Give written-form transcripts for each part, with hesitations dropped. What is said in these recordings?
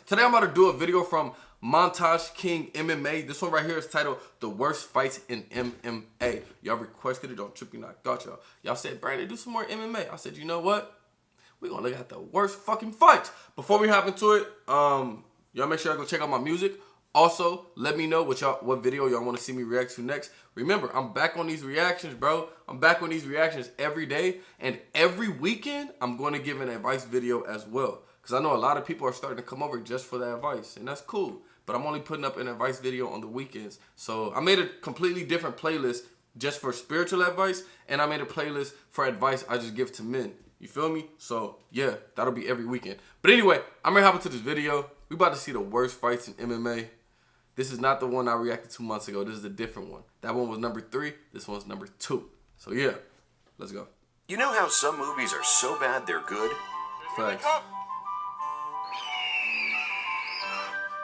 Today I'm about to do a video from Montage King MMA. This one right here is titled The Worst Fights in MMA. Y'all requested it on Trippy Knock. Got y'all. Y'all said, Brandon, do some more MMA. I said, you know what? We're gonna look at the worst fucking fights. Before we hop into it, y'all make sure y'all go check out my music. Also, let me know what video y'all want to see me react to next. Remember, I'm back on these reactions, bro. I'm back on these reactions every day. And every weekend, I'm going to give an advice video as well. Because I know a lot of people are starting to come over just for that advice. And that's cool. But I'm only putting up an advice video on the weekends. So I made a completely different playlist just for spiritual advice. And I made a playlist for advice I just give to men. You feel me? So, yeah, that'll be every weekend. But anyway, I'm going to hop into this video. We about to see the worst fights in MMA. This is not the one I reacted 2 months ago. This is a different one. That one was number 3. This one's number 2. So yeah, let's go. You know how some movies are so bad they're good? Facts.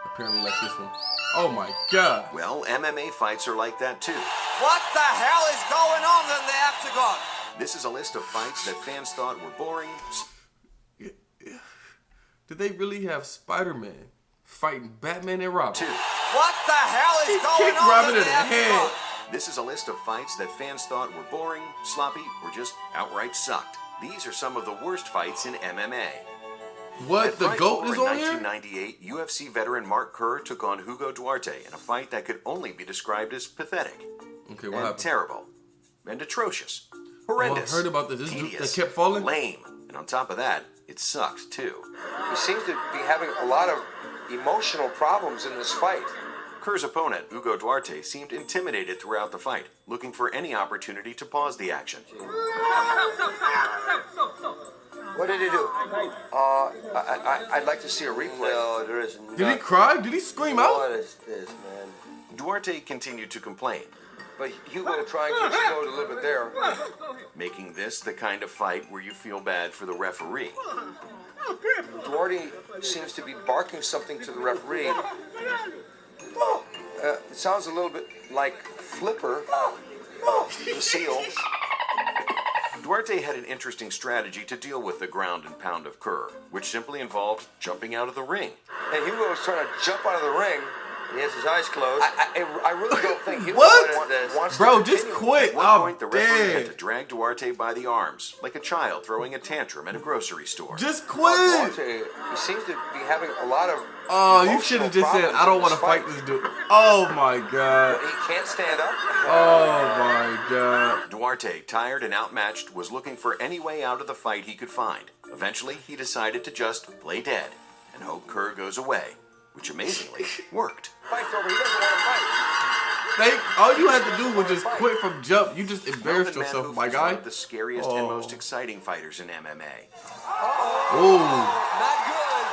Apparently like this one. Oh my God. Well, MMA fights are like that too. What the hell is going on in the octagon? This is a list of fights that fans thought were boring. Did they really have Spider-Man fighting Batman and Robin? 2. What the hell is going on Robin in in the the head. octagon? This is a list of fights that fans thought were boring, sloppy, or just outright sucked. These are some of the worst fights in MMA. What? At The Fight GOAT Four is in on here? 1998, UFC veteran Mark Kerr took on Hugo Duarte in a fight that could only be described as pathetic. Okay, what and happened? terrible. And atrocious. Horrendous. Oh, I heard about this. This dude Tedious, that kept falling? Lame. And on top of that, it sucked too. He seems to be having a lot of emotional problems in this fight. Kerr's opponent, Hugo Duarte, seemed intimidated throughout the fight, looking for any opportunity to pause the action. What did he do? I'd like to see a replay. No, there is not. Did he cry? Did he scream out? What is this, man? Duarte continued to complain, But Hugo trying to explode a little bit there. making this the kind of fight where you feel bad for the referee. Duarte seems to be barking something to the referee. It sounds a little bit like Flipper, the seal. Duarte had an interesting strategy to deal with the ground and pound of Kerr, which simply involved jumping out of the ring. And Hugo was trying to jump out of the ring. He has his eyes closed. I really don't think Hugo What? wants Bro, to just continue. quit. At one I'm point, the referee had to dead. drag Duarte by the arms, like a child throwing a tantrum at a grocery store. Just quit. Duarte, he seems to be having a lot of Oh, you should have just said, I don't want to fight this dude. Oh my God. He can't stand up. Oh my God. Duarte, tired and outmatched, was looking for any way out of the fight he could find. Eventually, he decided to just play dead and hope Kerr goes away, which amazingly worked. Fight's over. He doesn't want to fight. All you had to do was just quit from jump. You just embarrassed Melvin yourself, Manhoef my was guy. one of the scariest and most exciting fighters in MMA. Ooh. Not good.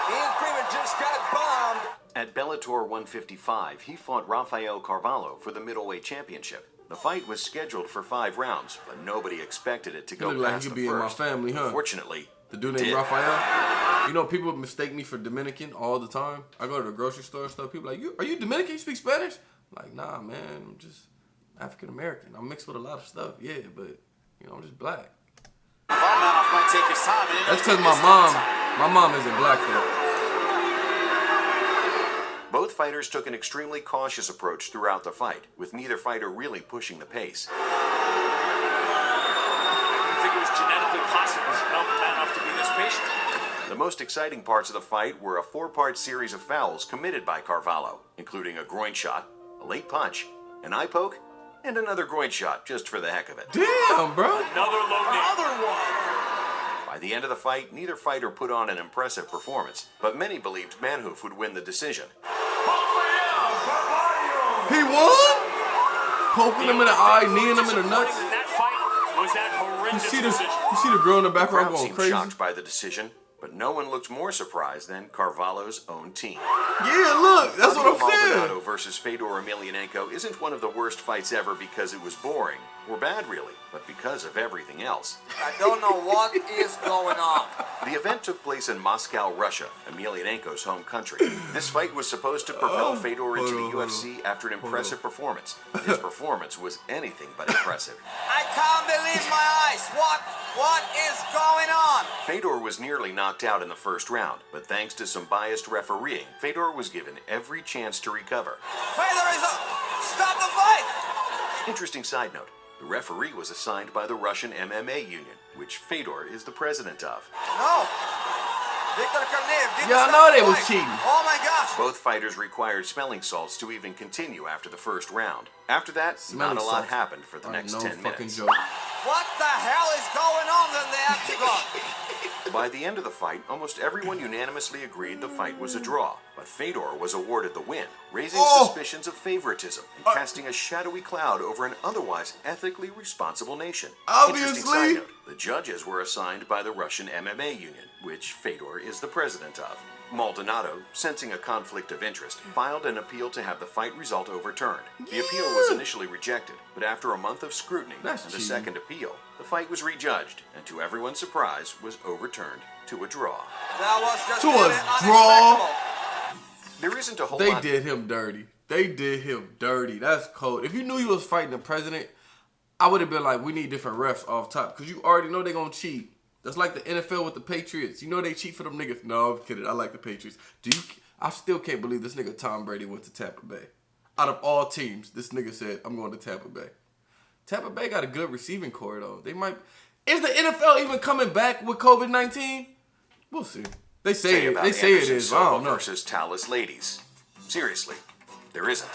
Ian Freeman just got bombed. At Bellator 155, he fought Rafael Carvalho for the middleweight championship. The fight was scheduled for 5 rounds, but nobody expected it to go look like he past could the be in my first. family, huh? Fortunately, The dude named did. Raphael. You know, people mistake me for Dominican all the time. I go to the grocery store and stuff. People are like, are you Dominican? You speak Spanish? I'm like, nah, man. I'm just African American. I'm mixed with a lot of stuff. Yeah, but you know, I'm just black. That's because my mom isn't black though. Both fighters took an extremely cautious approach throughout the fight, with neither fighter really pushing the pace. I think it was genetically possible for Melvin Manhoef to be this patient. The most exciting parts of the fight were a 4-part series of fouls committed by Carvalho, including a groin shot, a late punch, an eye poke, and another groin shot just for the heck of it. Damn, bro. Another low knee. Another one. By the end of the fight, neither fighter put on an impressive performance, but many believed Manhoef would win the decision. He won? Poking him in the eye, kneeing him in the nuts. In that fight was that horrendous decision. You see the girl in the The background crowd going seemed crazy? shocked by the decision, but no one looked more surprised than Carvalho's own team. Yeah, look, that's what I'm Fabio saying. Maldonado versus Fedor Emelianenko isn't one of the worst fights ever because it was boring, or bad really, but because of everything else. I don't know what is going on. The event took place in Moscow, Russia, Emelianenko's home country. This fight was supposed to propel Fedor into the UFC after an impressive performance. His performance was anything but impressive. I can't believe my eyes. What is going on? Fedor was nearly knocked knocked out in the first round, but thanks to some biased refereeing, Fedor was given every chance to recover. Fedor is up. Stop the fight. Interesting side note, the referee was assigned by the Russian MMA union, which Fedor is the president of. No. Victor Korneev didn't Y'all stop know the they was fight. cheating. Oh my gosh. Both fighters required smelling salts to even continue after the first round. After that, Smelling not a lot salts happened for the next no 10 fucking minutes. joke. What the hell is going on in the octagon? By the end of the fight, almost everyone unanimously agreed the fight was a draw, but Fedor was awarded the win, raising suspicions of favoritism and casting a shadowy cloud over an otherwise ethically responsible nation. Interesting side Obviously. note, the judges were assigned by the Russian MMA union, which Fedor is the president of. Maldonado, sensing a conflict of interest, filed an appeal to have the fight result overturned. The appeal was initially rejected, but after a month of scrutiny and a second appeal, the fight was rejudged, and to everyone's surprise, was overturned to a draw. That was just To a really draw? unexpectable. There isn't a whole They lot. did him dirty. They did him dirty. That's cold. If you knew you was fighting the president, I would have been like, we need different refs off top, because you already know they're going to cheat. That's like the NFL with the Patriots. You know they cheat for them niggas. No, I'm kidding. I like the Patriots. I still can't believe this nigga Tom Brady went to Tampa Bay. Out of all teams, this nigga said, I'm going to Tampa Bay. Tampa Bay got a good receiving core, though. They might... Is the NFL even coming back with COVID-19? We'll see. They say it. They say it is. I don't know. Versus Tallis ladies. Seriously, there isn't.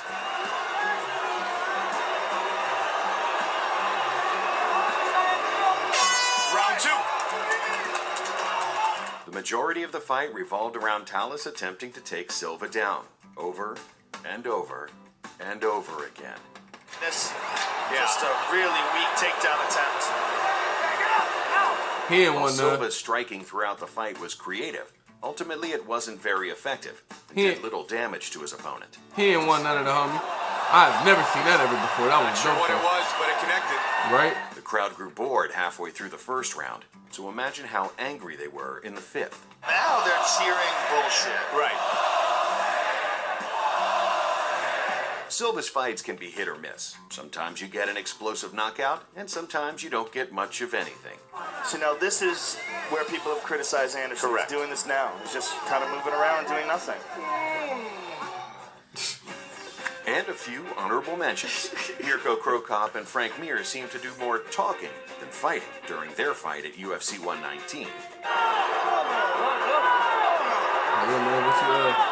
Round two. The majority of the fight revolved around Tallis attempting to take Silva down, over and over and over again. This just a really weak takedown attempt. He ain't While won none. Silva's striking throughout the fight was creative, ultimately it wasn't very effective and He- did little damage to his opponent. He ain't won none of the homie. I've never seen that ever before. That was Sure dope, what it though. was, but it connected. Right? The crowd grew bored halfway through the first round, so imagine how angry they were in the fifth. Now they're cheering bullshit. Right. Silva's fights can be hit or miss. Sometimes you get an explosive knockout, and sometimes you don't get much of anything. So now this is where people have criticized Anderson. Correct. He's doing this now. He's just kind of moving around and doing nothing. And a few honorable mentions. Mirko Krokop and Frank Mir seem to do more talking than fighting during their fight at UFC 119.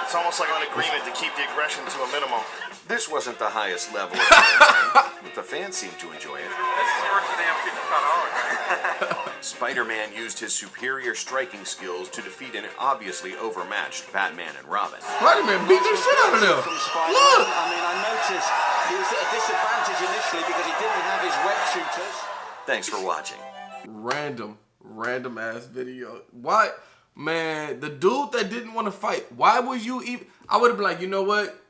It's almost like an agreement to keep the aggression to a minimum. This wasn't the highest level of MMA, but the fans seemed to enjoy it. Spider-Man used his superior striking skills to defeat an obviously overmatched Batman and Robin. Spider-Man beat the shit out of them. Look! I mean, I noticed he was at a disadvantage initially because he didn't have his web shooters. Thanks for watching. Random ass video. Why, man, the dude that didn't want to fight, why would you even, I would have been like, you know what?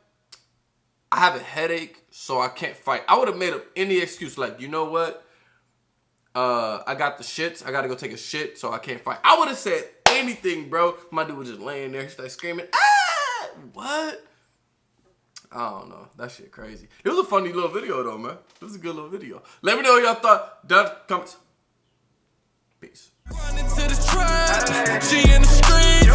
I have a headache, so I can't fight. I would have made up any excuse like, you know what? I got the shits. I got to go take a shit, so I can't fight. I would have said anything, bro. My dude was just laying there. He started screaming, ah! What? I don't know. That shit crazy. It was a funny little video, though, man. It was a good little video. Let me know what y'all thought. Down in the comments. Peace. Running to the trap, G in the streets.